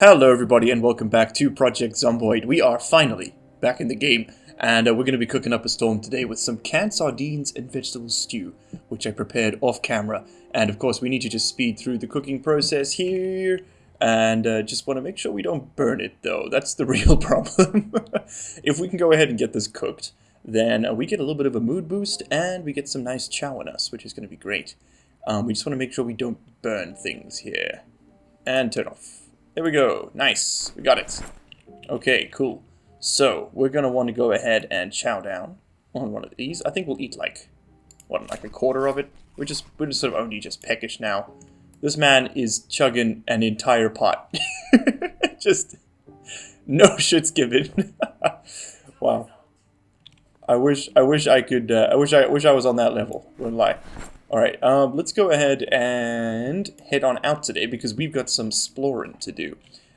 Hello everybody and welcome back to Project Zomboid. We are finally back in the game and we're going to be cooking up a storm today with some canned sardines and vegetable stew, which I prepared off camera. And of course we need to just speed through the cooking process here and just want to make sure we don't burn it though. That's the real problem. If we can go ahead and get this cooked, then we get a little bit of a mood boost and we get some nice chow on us, which is going to be great. We just want to make sure we don't burn things here. And turn off. There we go. Nice. We got it. Okay, cool. So, we're going to want to go ahead and chow down on one of these. I think we'll eat like a quarter of it? We're just sort of only just peckish now. This man is chugging an entire pot. Just no shits given. Wow. I wish I could, I wish I was on that level. Wouldn't lie. Alright, let's go ahead and head on out today because we've got some exploring to do.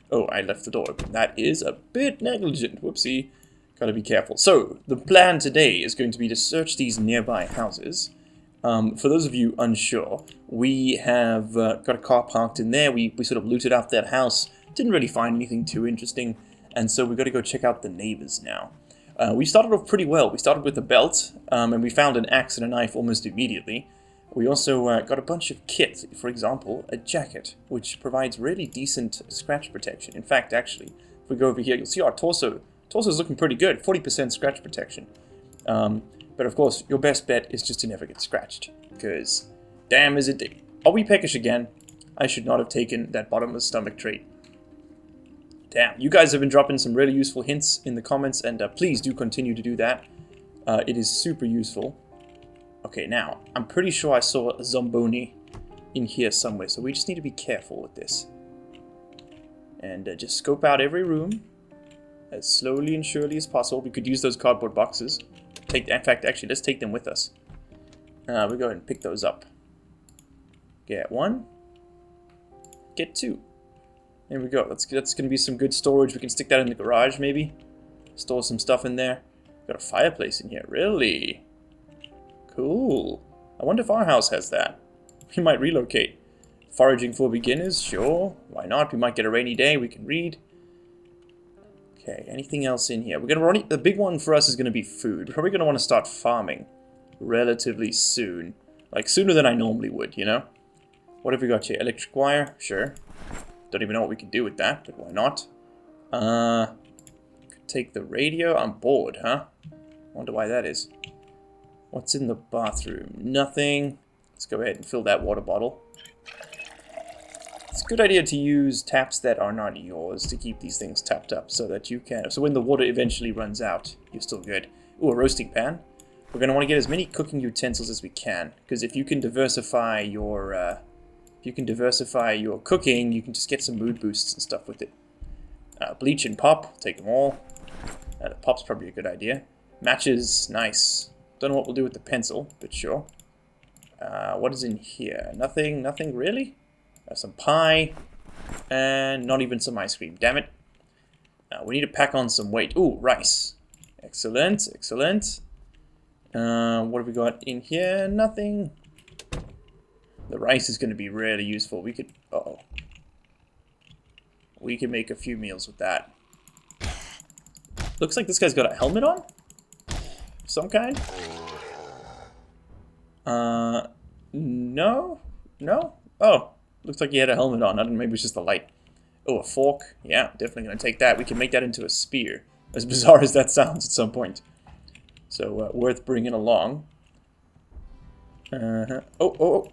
Oh, I left the door open. That is a bit negligent. Whoopsie. Gotta be careful. So, the plan today is going to be to search these nearby houses. For those of you unsure, we have got a car parked in there. We sort of looted out that house. Didn't really find anything too interesting. And so we've got to go check out the neighbors now. We started off pretty well. We started with a belt, and we found an axe and a knife almost immediately. We also got a bunch of kit, for example, a jacket, which provides really decent scratch protection. In fact, actually, if we go over here, you'll see our torso. Torso's looking pretty good, 40% scratch protection. But of course, your best bet is just to never get scratched, because damn is it. Are we peckish again? I should not have taken that bottomless stomach trait. Damn, you guys have been dropping some really useful hints in the comments, and please do continue to do that. It is super useful. Okay, now, I'm pretty sure I saw a Zomboni in here somewhere, so we just need to be careful with this. And just scope out every room as slowly and surely as possible. We could use those cardboard boxes. In fact, actually, let's take them with us. We'll go ahead and pick those up. Get one. Get two. There we go. That's going to be some good storage. We can stick that in the garage, maybe. Store some stuff in there. Got a fireplace in here. Really? Cool. I wonder if our house has that. We might relocate. Foraging for beginners? Sure. Why not? We might get a rainy day. We can read. Okay, anything else in here? We're gonna run. The big one for us is going to be food. We're probably going to want to start farming relatively soon. Like, sooner than I normally would, you know? What have we got here? Electric wire? Sure. Don't even know what we can do with that, but why not? Could take the radio. I'm bored, huh? Wonder why that is. What's in the bathroom? Nothing. Let's go ahead and fill that water bottle. It's a good idea to use taps that are not yours to keep these things tapped up so that you can... So when the water eventually runs out, you're still good. Ooh, a roasting pan. We're going to want to get as many cooking utensils as we can, because if you can diversify your cooking, you can just get some mood boosts and stuff with it. Bleach and pop, take them all. The pop's probably a good idea. Matches, nice. Don't know what we'll do with the pencil, but sure. What is in here? Nothing really? Some pie, and not even some ice cream, damn it. We need to pack on some weight. Ooh, rice. Excellent, excellent. What have we got in here? Nothing. The rice is going to be really useful. We could, we can make a few meals with that. Looks like this guy's got a helmet on? Some kind? No? No? Oh, looks like he had a helmet on. I don't know, maybe it's just the light. Oh, a fork. Yeah, definitely going to take that. We can make that into a spear. As bizarre as that sounds at some point. So, worth bringing along. Oh.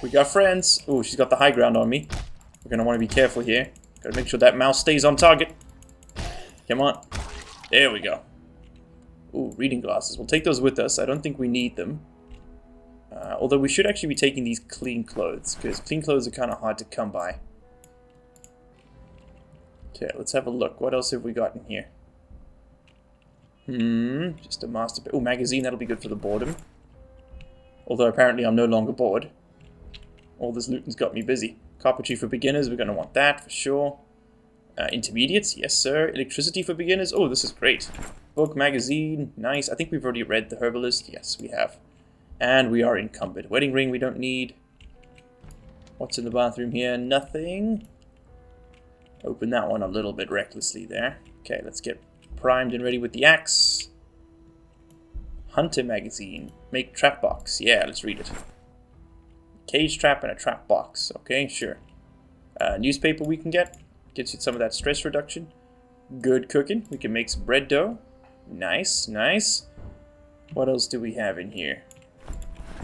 We got friends. Oh, she's got the high ground on me. We're going to want to be careful here. Got to make sure that mouse stays on target. Come on. There we go. Ooh, reading glasses. We'll take those with us. I don't think we need them. Although we should actually be taking these clean clothes, because clean clothes are kind of hard to come by. Okay, let's have a look. What else have we got in here? Just a master... Oh, magazine. That'll be good for the boredom. Although apparently I'm no longer bored. All this looting's got me busy. Carpentry for beginners. We're going to want that for sure. Intermediates. Yes, sir. Electricity for beginners. Oh, this is great. Book, magazine, nice. I think we've already read The Herbalist. Yes, we have. And we are encumbered. Wedding ring we don't need. What's in the bathroom here? Nothing. Open that one a little bit recklessly there. Okay, let's get primed and ready with the axe. Hunter magazine. Make trap box. Yeah, let's read it. Cage trap and a trap box. Okay, sure. Newspaper we can get. Gets you some of that stress reduction. Good cooking. We can make some bread dough. Nice, nice. What else do we have in here?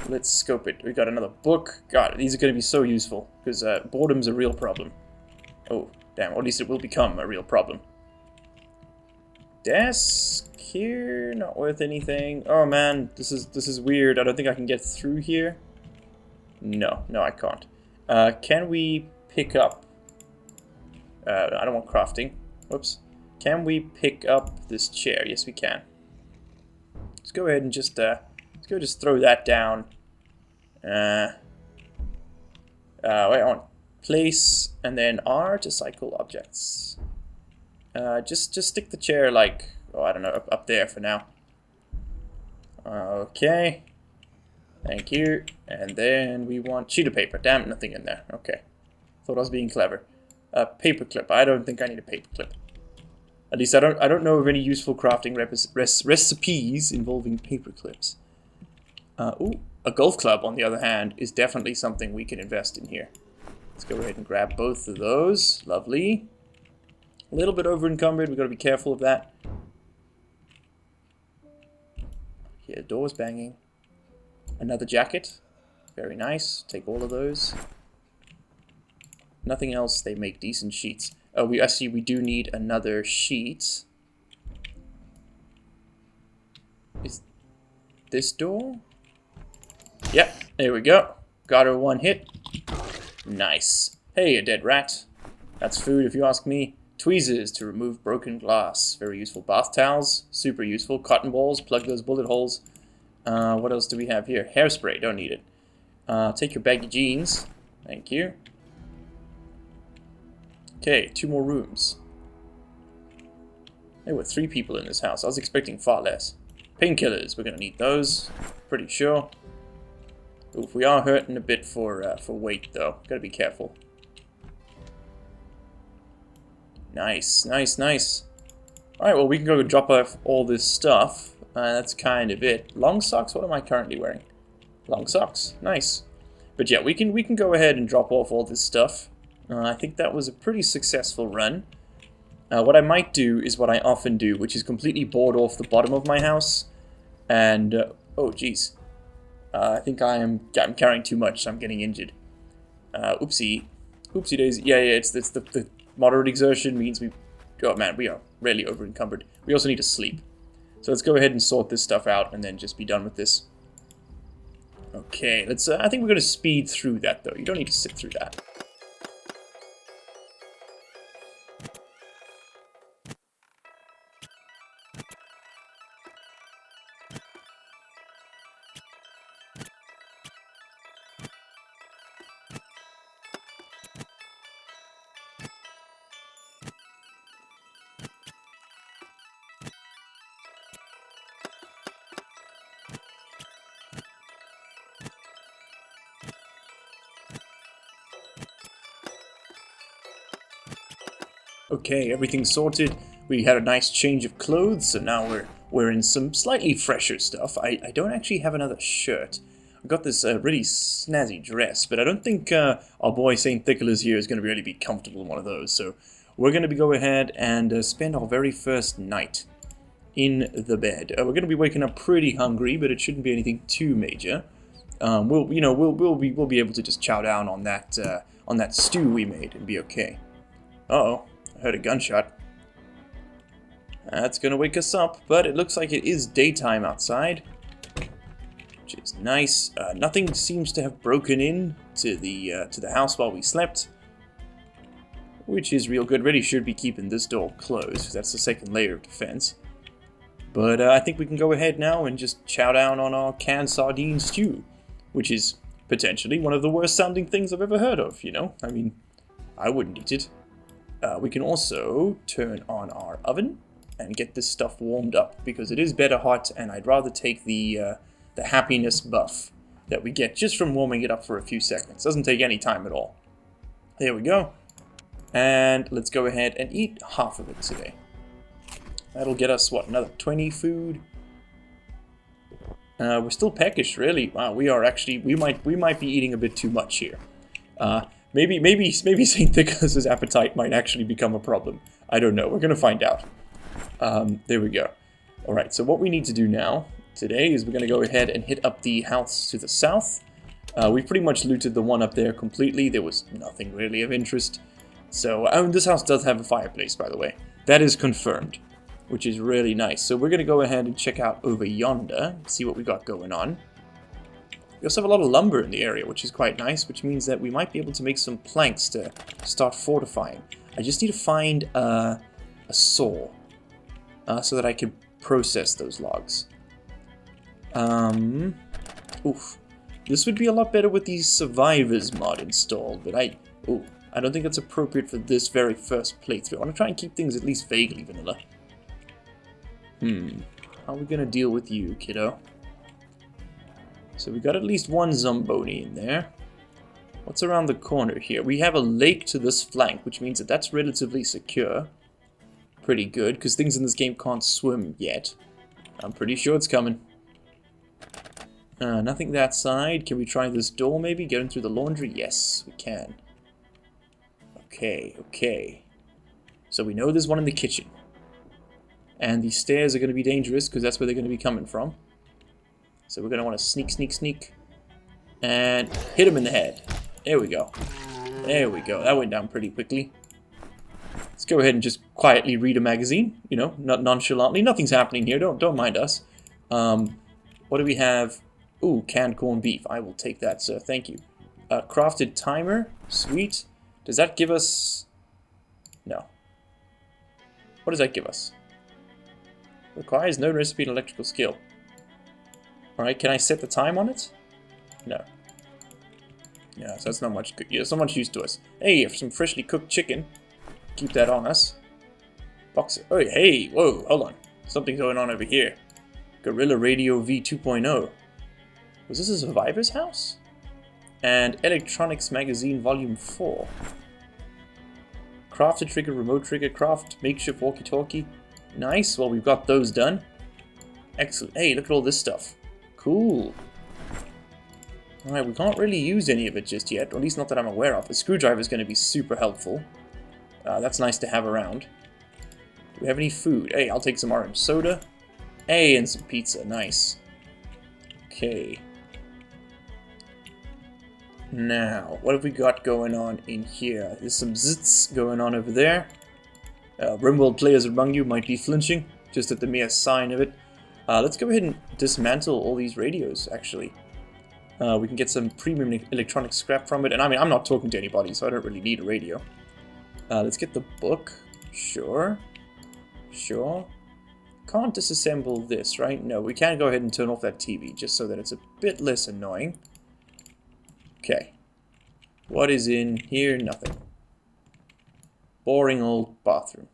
Let's scope it. We got another book. God, these are going to be so useful. Because boredom's a real problem. Oh, damn. Or at least it will become a real problem. Desk here. Not worth anything. Oh, man. This is weird. I don't think I can get through here. No, I can't. Can we pick up... I don't want crafting. Whoops. Can we pick up this chair? Yes, we can. Let's go ahead and just throw that down. Wait, I want place and then R to cycle objects. Just stick the chair like, oh, I don't know, up there for now. Okay. Thank you. And then we want sheet of paper. Damn, nothing in there. Okay. Thought I was being clever. Paper clip. I don't think I need a paper clip. At least I don't know of any useful crafting recipes involving paper clips. Ooh, a golf club, on the other hand, is definitely something we can invest in here. Let's go ahead and grab both of those. Lovely. A little bit over encumbered. We've got to be careful of that. Here, doors banging. Another jacket. Very nice. Take all of those. Nothing else. They make decent sheets. Oh, I see we do need another sheet. Is this door? Yep, there we go. Got her one hit. Nice. Hey, a dead rat. That's food if you ask me. Tweezers to remove broken glass. Very useful. Bath towels. Super useful. Cotton balls. Plug those bullet holes. What else do we have here? Hairspray. Don't need it. Take your baggy jeans. Thank you. Okay, 2 more rooms. There were 3 people in this house. I was expecting far less. Painkillers. We're going to need those. Pretty sure. Oof, we are hurting a bit for weight, though. Gotta be careful. Nice, nice, nice. Alright, well, we can go drop off all this stuff. That's kind of it. Long socks? What am I currently wearing? Long socks. Nice. But yeah, we can go ahead and drop off all this stuff. I think that was a pretty successful run. What I might do is what I often do, which is completely board off the bottom of my house. And, oh, jeez. I think I'm carrying too much, so I'm getting injured. Oopsie. Oopsie daisy. Yeah, it's the moderate exertion means we... Oh, man, we are really over-encumbered. We also need to sleep. So let's go ahead and sort this stuff out and then just be done with this. Okay, let's... I think we're going to speed through that, though. You don't need to sit through that. Okay, everything's sorted. We had a nice change of clothes, so now we're in some slightly fresher stuff. I don't actually have another shirt. I got this really snazzy dress, but I don't think our boy St. Nicholas here is going to really be comfortable in one of those. So we're going to go ahead and spend our very first night in the bed. We're going to be waking up pretty hungry, but it shouldn't be anything too major. We'll be able to just chow down on that stew we made and be okay. Uh-oh. I heard a gunshot. That's gonna wake us up, but it looks like it is daytime outside, which is nice. Nothing seems to have broken in to the house while we slept, which is real good. Really should be keeping this door closed, because that's the second layer of defense. But I think we can go ahead now and just chow down on our canned sardine stew, which is potentially one of the worst sounding things I've ever heard of, you know? I mean, I wouldn't eat it. We can also turn on our oven and get this stuff warmed up, because it is better hot, and I'd rather take the happiness buff that we get just from warming it up for a few seconds. Doesn't take any time at all. There we go. And let's go ahead and eat half of it today. That'll get us, what, another 20 food? We're still peckish, really. Wow, we are actually, we might be eating a bit too much here. Maybe St. Nicholas's appetite might actually become a problem. I don't know. We're gonna find out. There we go. All right. So what we need to do now today is we're gonna go ahead and hit up the house to the south. We've pretty much looted the one up there completely. There was nothing really of interest. So this house does have a fireplace, by the way. That is confirmed, which is really nice. So we're gonna go ahead and check out over yonder, see what we got going on. We also have a lot of lumber in the area, which is quite nice, which means that we might be able to make some planks to start fortifying. I just need to find a saw so that I can process those logs. Oof. This would be a lot better with the Survivors mod installed, but I don't think that's appropriate for this very first playthrough. I want to try and keep things at least vaguely vanilla. How are we going to deal with you, kiddo? So we got at least one Zomboni in there. What's around the corner here? We have a lake to this flank, which means that that's relatively secure. Pretty good, because things in this game can't swim yet. I'm pretty sure it's coming. Nothing that side. Can we try this door maybe? Get in through the laundry? Yes, we can. Okay. So we know there's one in the kitchen. And the stairs are going to be dangerous, because that's where they're going to be coming from. So we're going to want to sneak, and hit him in the head. There we go. There we go. That went down pretty quickly. Let's go ahead and just quietly read a magazine. You know, not nonchalantly. Nothing's happening here. Don't mind us. What do we have? Ooh, canned corned beef. I will take that, sir. Thank you. Crafted timer. Sweet. Does that give us... No. What does that give us? Requires no recipe and electrical skill. Alright, can I set the time on it? No. Yeah, so that's not much good. Yeah, it's not much use to us. Hey, some freshly cooked chicken. Keep that on us. Box. Oh, hey, whoa, hold on. Something's going on over here. Gorilla Radio V 2.0. Was this a survivor's house? And Electronics Magazine Volume 4. Crafted trigger, remote trigger, craft, makeshift walkie-talkie. Nice, well we've got those done. Excellent. Hey, look at all this stuff. Cool. Alright, we can't really use any of it just yet, or at least not that I'm aware of. The screwdriver is going to be super helpful. That's nice to have around. Do we have any food? Hey, I'll take some orange soda. Hey, and some pizza. Nice. Okay. Now, what have we got going on in here? There's some zits going on over there. RimWorld players among you might be flinching, just at the mere sign of it. Let's go ahead and dismantle all these radios, actually. We can get some premium electronic scrap from it, and I mean, I'm not talking to anybody, so I don't really need a radio. Let's get the book. Sure. Can't disassemble this, right? No, we can go ahead and turn off that TV, just so that it's a bit less annoying. Okay. What is in here? Nothing. Boring old bathroom.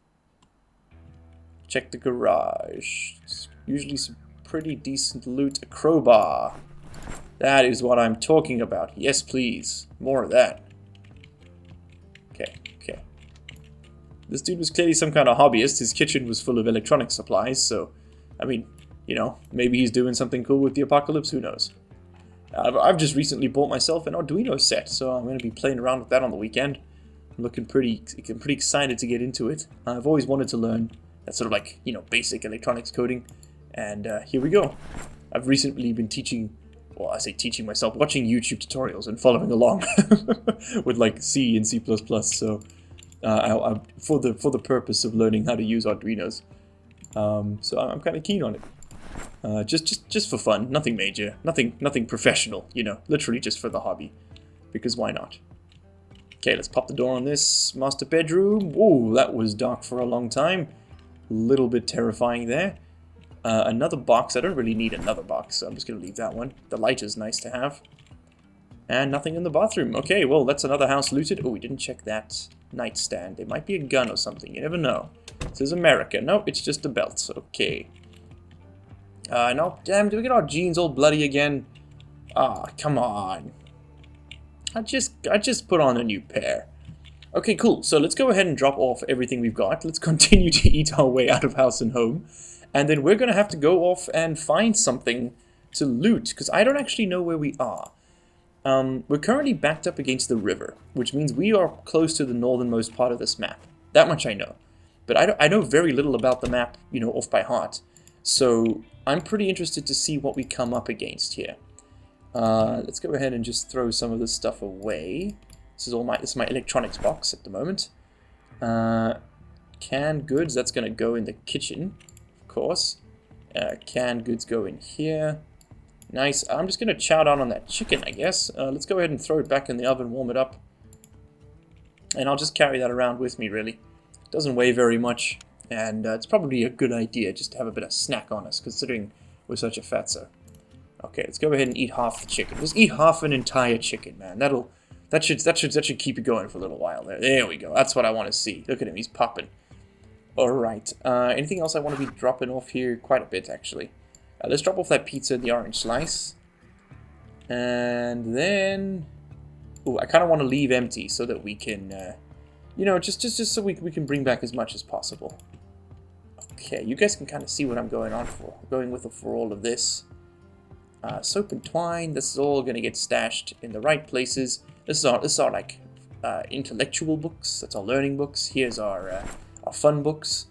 Check the garage. It's usually some pretty decent loot. A crowbar. That is what I'm talking about. Yes, please. More of that. Okay. This dude was clearly some kind of hobbyist. His kitchen was full of electronic supplies, so, I mean, you know, maybe he's doing something cool with the apocalypse, who knows. I've just recently bought myself an Arduino set, so I'm going to be playing around with that on the weekend. I'm looking pretty excited to get into it. I've always wanted to learn that sort of like, you know, basic electronics coding, and here we go. I've recently been teaching, well, I say teaching myself, watching YouTube tutorials and following along with like C and C++, so for the purpose of learning how to use Arduinos. So I'm kind of keen on it. Just for fun, nothing major, nothing professional, you know, literally just for the hobby, because why not? Okay, let's pop the door on this master bedroom. Whoa, that was dark for a long time. A little bit terrifying there. Another box. I don't really need another box, so I'm just going to leave that one. The light is nice to have. And nothing in the bathroom. Okay, well, that's another house looted. Oh, we didn't check that nightstand. It might be a gun or something. You never know. This is America. No, it's just a belt. Okay. No, damn, do we get our jeans all bloody again? Ah, come on. I just put on a new pair. Okay, cool. So let's go ahead and drop off everything we've got. Let's continue to eat our way out of house and home. And then we're going to have to go off and find something to loot, because I don't actually know where we are. We're currently backed up against the river, which means we are close to the northernmost part of this map. That much I know. But I know very little about the map, you know, off by heart. So I'm pretty interested to see what we come up against here. Let's go ahead and just throw some of this stuff away. This is my electronics box at the moment. Canned goods, that's going to go in the kitchen, of course. Canned goods go in here. Nice. I'm just going to chow down on that chicken, I guess. Let's go ahead and throw it back in the oven, warm it up. And I'll just carry that around with me, really. It doesn't weigh very much, and it's probably a good idea just to have a bit of snack on us, considering we're such a fatso. Okay, let's go ahead and eat half the chicken. Just eat half an entire chicken, man. That should keep it going for a little while there. There we go. That's what I want to see. Look at him. He's popping. Alright. Anything else I want to be dropping off here? Quite a bit, actually. Let's drop off that pizza, the orange slice. And then... Ooh, I kind of want to leave empty so that we can... you know, just so we can bring back as much as possible. Okay, you guys can kind of see what I'm going with for all of this. Soap and twine. This is all going to get stashed in the right places. This is our like intellectual books. That's our learning books. Here's our fun books,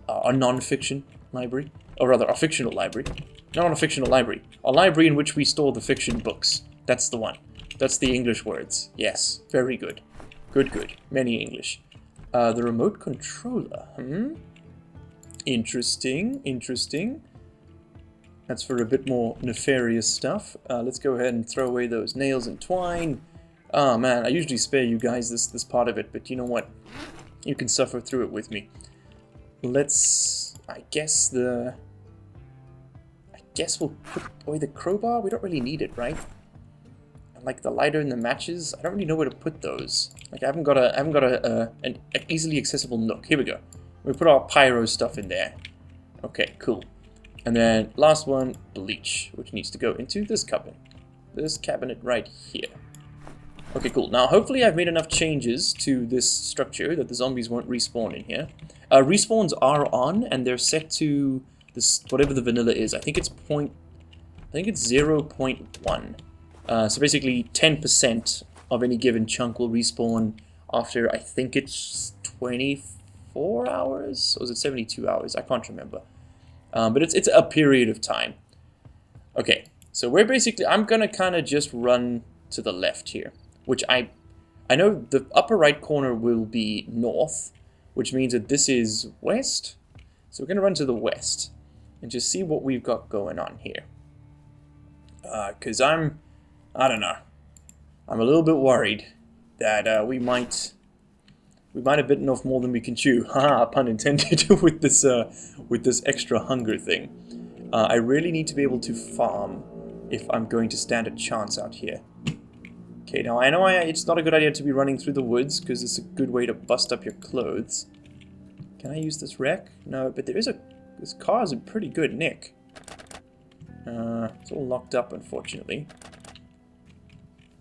our non-fiction library, or rather, our fictional library. Not a fictional library. A library in which we store the fiction books. That's the one. That's the English words. Yes, very good. Good. Many English. The remote controller. Interesting. That's for a bit more nefarious stuff. Let's go ahead and throw away those nails and twine. Oh man, I usually spare you guys this part of it, but you know what? You can suffer through it with me. I guess we'll put away the crowbar. We don't really need it, right? And like the lighter and the matches, I don't really know where to put those. Like I haven't got an easily accessible nook. Here we go. We put our pyro stuff in there. Okay, cool. And then last one, bleach, which needs to go into this cabinet. This cabinet right here. Okay, cool. Now, hopefully I've made enough changes to this structure that the zombies won't respawn in here. Respawns are on, and they're set to this whatever the vanilla is. I think it's 0.1. So basically, 10% of any given chunk will respawn after, I think it's 24 hours? Or is it 72 hours? I can't remember. But it's a period of time. Okay, so we're basically... I'm going to kind of just run to the left here. Which I know the upper right corner will be north, which means that this is west. So we're going to run to the west and just see what we've got going on here. Because I don't know, I'm a little bit worried that we might have bitten off more than we can chew. Haha, pun intended, with this extra hunger thing. I really need to be able to farm if I'm going to stand a chance out here. Okay, now I know it's not a good idea to be running through the woods, because it's a good way to bust up your clothes. Can I use this wreck? No, but this car is in pretty good nick. It's all locked up, unfortunately.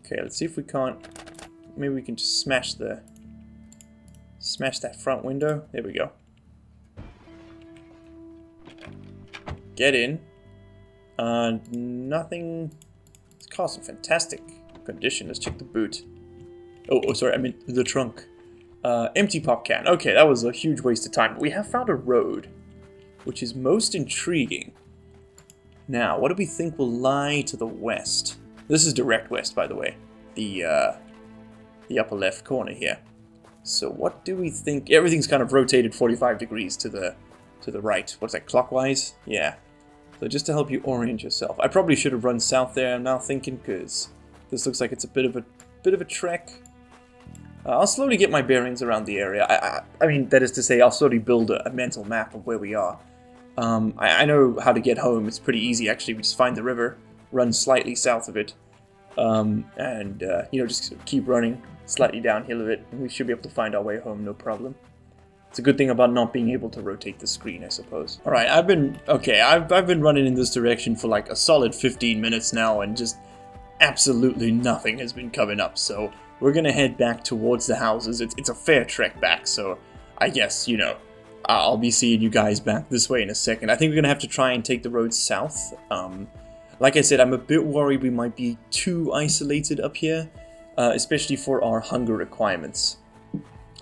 Okay, let's see if we can't... Maybe we can just smash that front window. There we go. Get in. Nothing... This car's in fantastic condition. Let's check the boot. Oh, sorry, I meant the trunk. Empty pop can. Okay, that was a huge waste of time. We have found a road, which is most intriguing. Now, what do we think will lie to the west? This is direct west, by the way. The upper left corner here. So what do we think? Everything's kind of rotated 45 degrees to the right. What's that, clockwise? Yeah. So just to help you orient yourself. I probably should have run south there, I'm now thinking, because this looks like it's a bit of a trek. I'll slowly get my bearings around the area. I mean, that is to say, I'll slowly build a mental map of where we are. I know how to get home. It's pretty easy, actually. We just find the river, run slightly south of it, and you know, just keep running slightly downhill of it, and we should be able to find our way home, no problem. It's a good thing about not being able to rotate the screen, I suppose. All right, I've been running in this direction for like a solid 15 minutes now, and just absolutely nothing has been coming up. So we're gonna head back towards the houses. It's a fair trek back, so I guess, you know, I'll be seeing you guys back this way in a second. I think we're gonna have to try and take the road south. Like I said, I'm a bit worried we might be too isolated up here, especially for our hunger requirements.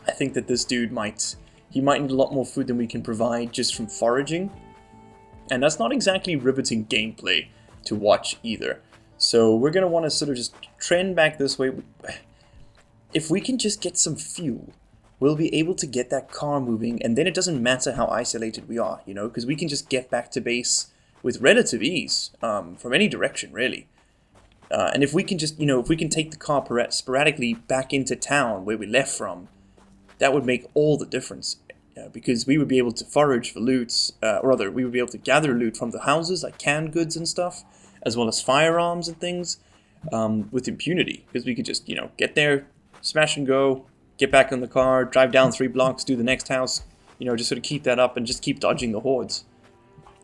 I think that this dude might need a lot more food than we can provide just from foraging. And that's not exactly riveting gameplay to watch either. So we're going to want to sort of just trend back this way. If we can just get some fuel, we'll be able to get that car moving, and then it doesn't matter how isolated we are, you know, because we can just get back to base with relative ease from any direction, really. And if we can just, you know, if we can take the car sporadically back into town where we left from, that would make all the difference. Because we would be able to forage for loot, or rather, we would be able to gather loot from the houses, like canned goods and stuff, as well as firearms and things, with impunity. Because we could just, you know, get there, smash and go, get back in the car, drive down 3 blocks, do the next house, you know, just sort of keep that up and just keep dodging the hordes.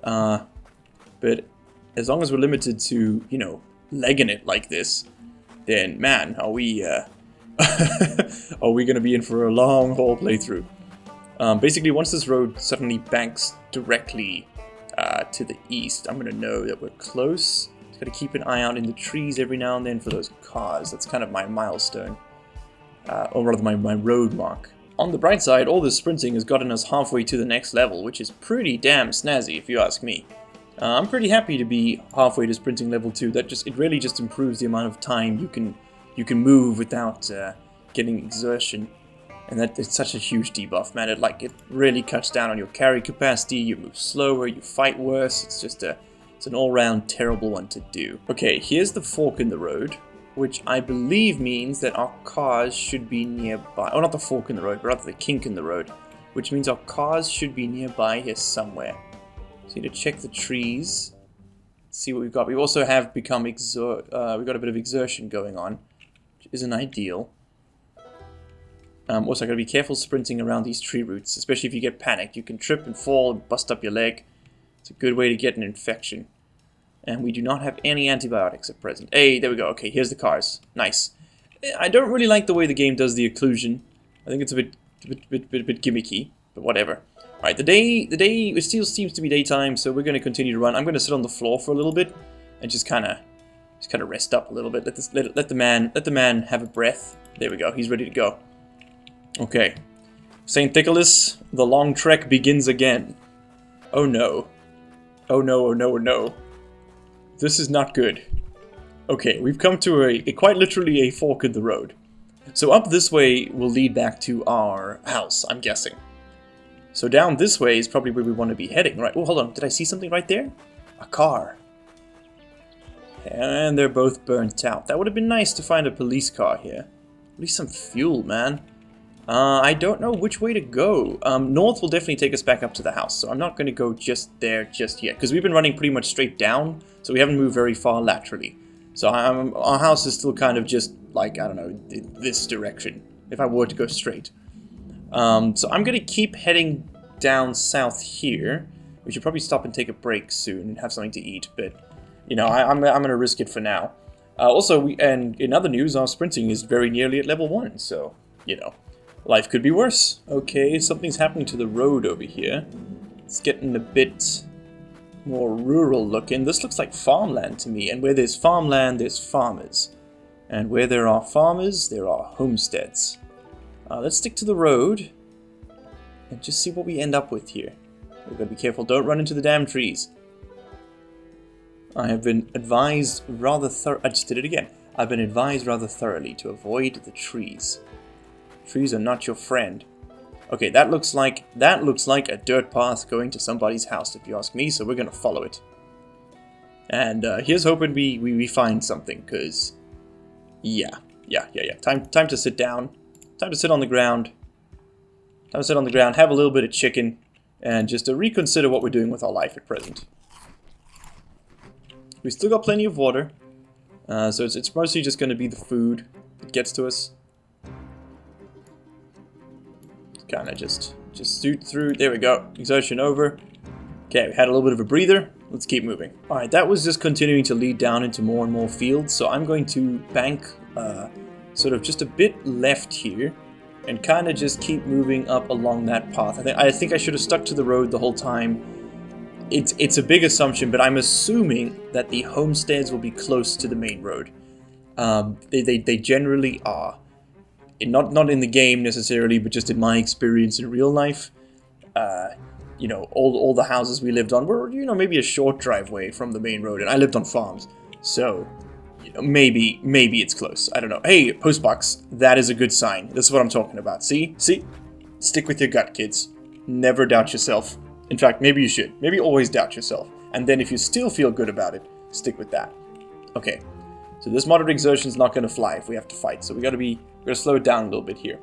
But as long as we're limited to, you know, legging it like this, then, man, are we going to be in for a long haul playthrough. Basically, once this road suddenly banks directly to the east, I'm going to know that we're close. Just got to keep an eye out in the trees every now and then for those cars. That's kind of my milestone. Or rather, my road mark. On the bright side, all this sprinting has gotten us halfway to the next level, which is pretty damn snazzy, if you ask me. I'm pretty happy to be halfway to sprinting level 2. It really just improves the amount of time you can move without getting exertion. And that it's such a huge debuff, man. It really cuts down on your carry capacity. You move slower, you fight worse. It's just it's an all-round terrible one to do. Okay, here's the fork in the road, which I believe means that our cars should be nearby. Oh, not the fork in the road, but rather the kink in the road, which means our cars should be nearby here somewhere. So we need to check the trees, see what we've got. We also have become we've got a bit of exertion going on, which isn't ideal. Also, got to be careful sprinting around these tree roots, especially if you get panicked. You can trip and fall and bust up your leg. It's a good way to get an infection. And we do not have any antibiotics at present. Hey, there we go. Okay, here's the cars. Nice. I don't really like the way the game does the occlusion. I think it's a bit gimmicky, but whatever. Alright, the day it still seems to be daytime, so we're going to continue to run. I'm going to sit on the floor for a little bit and just kind of rest up a little bit. Let the man have a breath. There we go. He's ready to go. Okay, St. Nicholas, the long trek begins again. Oh no. Oh no, oh no, oh no. This is not good. Okay, we've come to quite literally a fork in the road. So up this way will lead back to our house, I'm guessing. So down this way is probably where we want to be heading, right? Oh, hold on, did I see something right there? A car. And they're both burnt out. That would have been nice to find a police car here. At least some fuel, man. I don't know which way to go. North will definitely take us back up to the house, so I'm not going to go just there just yet, because we've been running pretty much straight down, so we haven't moved very far laterally. So our house is still kind of just, like, I don't know, this direction, if I were to go straight. So I'm going to keep heading down south here. We should probably stop and take a break soon and have something to eat, but, you know, I'm going to risk it for now. Also, and in other news, our sprinting is very nearly at level 1, so, you know. Life could be worse. Okay, something's happening to the road over here. It's getting a bit more rural looking. This looks like farmland to me, and where there's farmland, there's farmers. And where there are farmers, there are homesteads. Let's stick to the road and just see what we end up with here. We've got to be careful, don't run into the damn trees. I have been advised rather I just did it again. I've been advised rather thoroughly to avoid the trees. Trees are not your friend. Okay, that looks like a dirt path going to somebody's house, if you ask me, so we're gonna follow it. And here's hoping we find something, cause yeah. Time to sit down. Time to sit on the ground. Time to sit on the ground, have a little bit of chicken, and just to reconsider what we're doing with our life at present. We still got plenty of water, so it's mostly just gonna be the food that gets to us. Kind of just shoot through. There we go. Exertion over. Okay, we had a little bit of a breather. Let's keep moving. Alright, that was just continuing to lead down into more and more fields, so I'm going to bank sort of just a bit left here and kind of just keep moving up along that path. I think I should have stuck to the road the whole time. It's a big assumption, but I'm assuming that the homesteads will be close to the main road. They generally are. Not in the game necessarily, but just in my experience in real life. You know, all the houses we lived on were, you know, maybe a short driveway from the main road, and I lived on farms, so, you know, maybe it's close. I don't know. Hey, postbox, that is a good sign. This is what I'm talking about. See? Stick with your gut, kids. Never doubt yourself. In fact, maybe you should. Maybe always doubt yourself. And then if you still feel good about it, stick with that. Okay. So this moderate exertion is not going to fly if we have to fight. So we're going to slow it down a little bit here.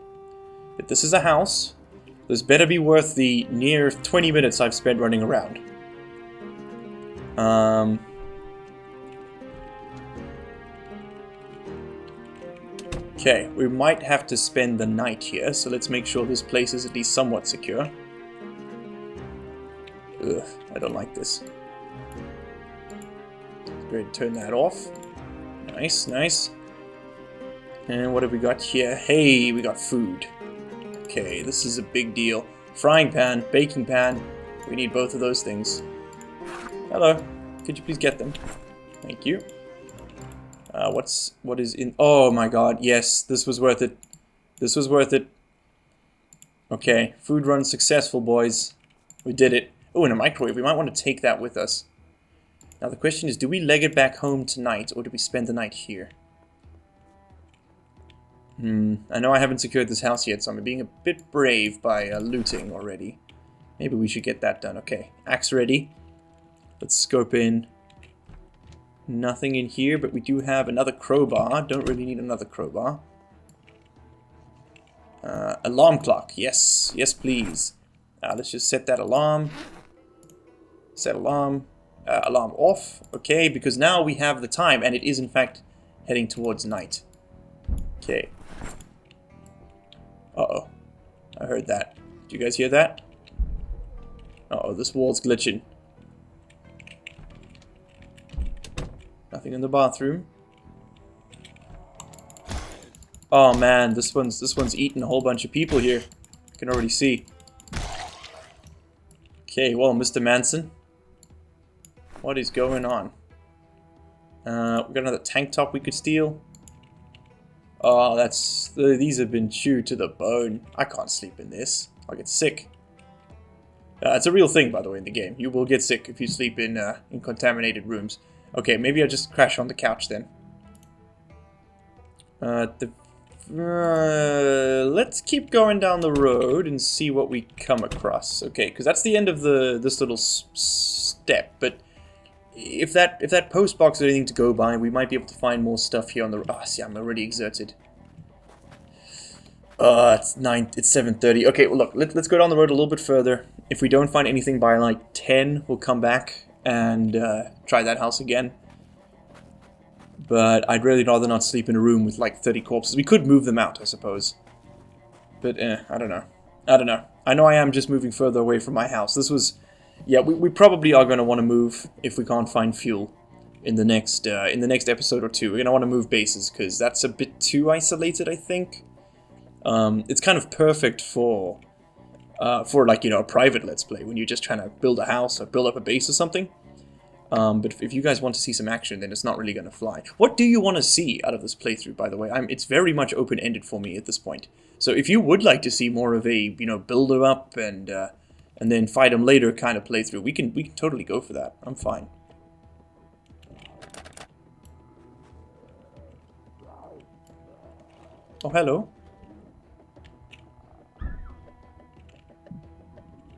If this is a house, this better be worth the near 20 minutes I've spent running around. Okay, we might have to spend the night here, so let's make sure this place is at least somewhat secure. Ugh, I don't like this. Let's go ahead and turn that off. Nice, nice. And what have we got here? Hey, we got food. Okay, this is a big deal. Frying pan, baking pan. We need both of those things. Hello. Could you please get them? Thank you. What is in... Oh my god, yes, this was worth it. This was worth it. Okay, food run successful, boys. We did it. Oh, and a microwave. We might want to take that with us. Now the question is, do we leg it back home tonight, or do we spend the night here? I know I haven't secured this house yet, so I'm being a bit brave by looting already. Maybe we should get that done. Okay, axe ready. Let's scope in. Nothing in here, but we do have another crowbar. Don't really need another crowbar. Alarm clock. Yes. Yes, please. Let's just set that alarm. Set alarm. Alarm off. Okay, because now we have the time, and it is, in fact, heading towards night. Okay. Uh-oh. I heard that. Did you guys hear that? Uh-oh, this wall's glitching. Nothing in the bathroom. Oh man, this one's eating a whole bunch of people here. I can already see. Okay, well, Mr. Manson. What is going on? We got another tank top we could steal. Oh, these have been chewed to the bone. I can't sleep in this. I'll get sick. It's a real thing, by the way, in the game. You will get sick if you sleep in contaminated rooms. Okay, maybe I'll just crash on the couch then. Let's keep going down the road and see what we come across. Okay, because that's the end of this little step. But if that post box is anything to go by, we might be able to find more stuff here on the... Ah, see, I'm already exerted. It's 7:30. Okay, well, look, let's go down the road a little bit further. If we don't find anything by like 10, we'll come back and try that house again. But I'd really rather not sleep in a room with like 30 corpses. We could move them out, I suppose. But I don't know. I know I am just moving further away from my house. This was... Yeah, we probably are going to want to move if we can't find fuel in the next episode or two. We're going to want to move bases because that's a bit too isolated, I think. It's kind of perfect for like, you know, a private Let's Play when you're just trying to build a house or build up a base or something. But if you guys want to see some action, then it's not really going to fly. What do you want to see out of this playthrough, by the way? It's very much open-ended for me at this point. So if you would like to see more of a, you know, build them up and then fight them later kind of playthrough, we can totally go for that. I'm fine. Oh, hello.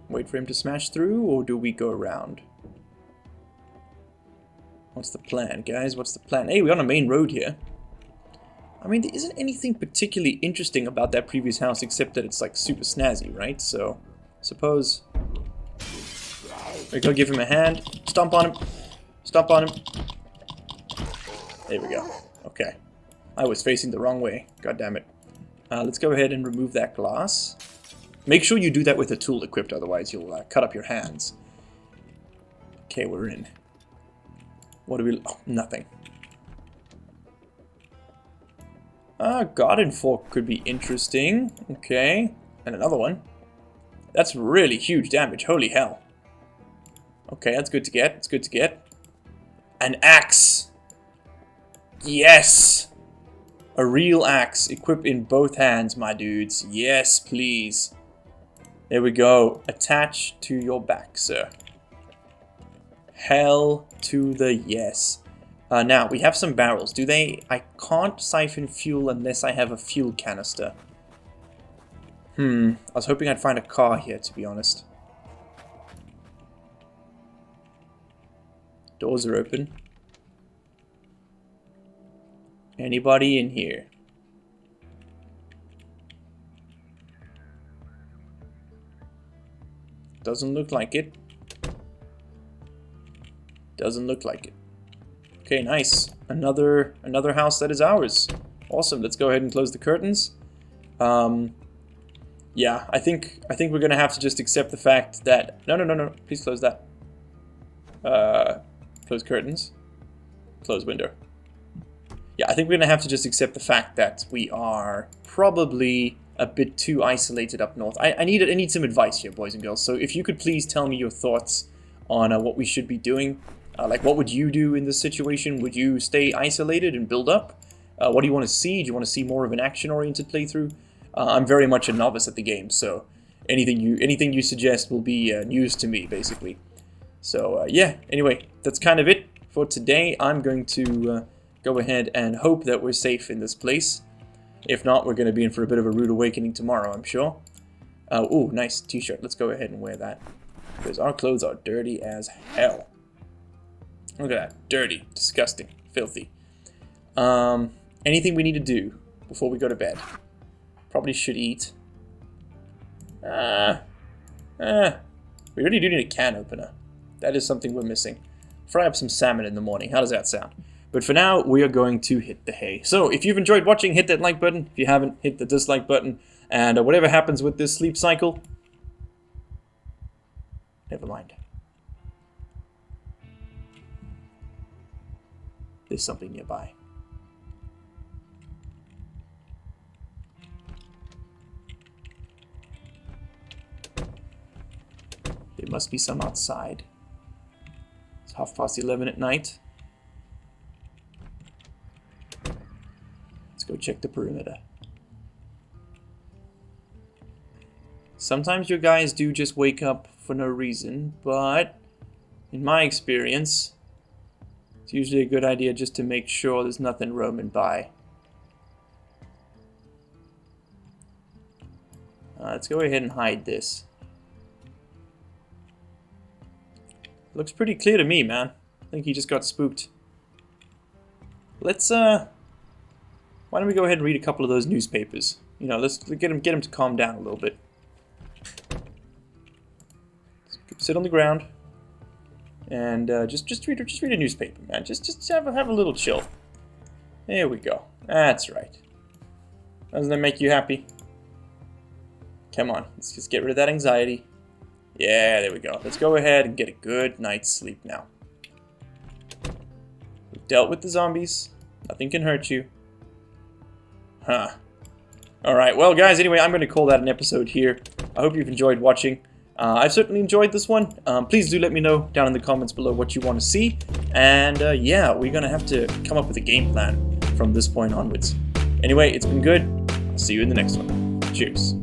Wait for him to smash through, or do we go around? What's the plan, guys? What's the plan? Hey, we're on a main road here. I mean, there isn't anything particularly interesting about that previous house except that it's like super snazzy, right? So, suppose... We go give him a hand. Stomp on him. Stomp on him. There we go. Okay. I was facing the wrong way. God damn it. Let's go ahead and remove that glass. Make sure you do that with a tool equipped, otherwise you'll cut up your hands. Okay, we're in. What do we... Oh, nothing. Garden fork could be interesting. Okay. And another one. That's really huge damage. Holy hell. Okay, that's good to get. It's good to get. An axe. Yes. A real axe. Equipped in both hands, my dudes. Yes, please. There we go. Attach to your back, sir. Hell to the yes. Now, we have some barrels. Do they... I can't siphon fuel unless I have a fuel canister. I was hoping I'd find a car here, to be honest. Doors are open. Anybody in here? Doesn't look like it. Doesn't look like it. Okay, nice. Another house that is ours. Awesome. Let's go ahead and close the curtains. Yeah, I think we're gonna have to just accept the fact that no. Please close that. Close curtains. Close window. Yeah, I think we're gonna have to just accept the fact that we are probably a bit too isolated up north. I need some advice here, boys and girls. So if you could please tell me your thoughts on what we should be doing. Like, what would you do in this situation? Would you stay isolated and build up? What do you want to see? Do you want to see more of an action-oriented playthrough? I'm very much a novice at the game, so anything you suggest will be news to me, basically. So yeah. Anyway, that's kind of it for today. I'm going to go ahead and hope that we're safe in this place. If not, we're going to be in for a bit of a rude awakening tomorrow, I'm sure. Ooh, nice t-shirt. Let's go ahead and wear that, because our clothes are dirty as hell. Look at that. Dirty. Disgusting. Filthy. Anything we need to do before we go to bed? Probably should eat. We really do need a can opener. That is something we're missing. Fry up some salmon in the morning. How does that sound? But for now, we are going to hit the hay. So, if you've enjoyed watching, hit that like button. If you haven't, hit the dislike button. And whatever happens with this sleep cycle, never mind. There's something nearby. There must be some outside. It's 11:30 at night. Let's go check the perimeter. Sometimes your guys do just wake up for no reason, but in my experience, it's usually a good idea just to make sure there's nothing roaming by. Let's go ahead and hide this. Looks pretty clear to me, man. I think he just got spooked. Let's, why don't we go ahead and read a couple of those newspapers? You know, let's get him to calm down a little bit. Sit on the ground. And just read a newspaper, man. Just have a little chill. There we go. That's right. Doesn't that make you happy? Come on, let's just get rid of that anxiety. Yeah, there we go. Let's go ahead and get a good night's sleep now. We've dealt with the zombies. Nothing can hurt you. Huh. Alright, well guys, anyway, I'm going to call that an episode here. I hope you've enjoyed watching. I've certainly enjoyed this one. Please do let me know down in the comments below what you want to see. And yeah, we're going to have to come up with a game plan from this point onwards. Anyway, it's been good. I'll see you in the next one. Cheers.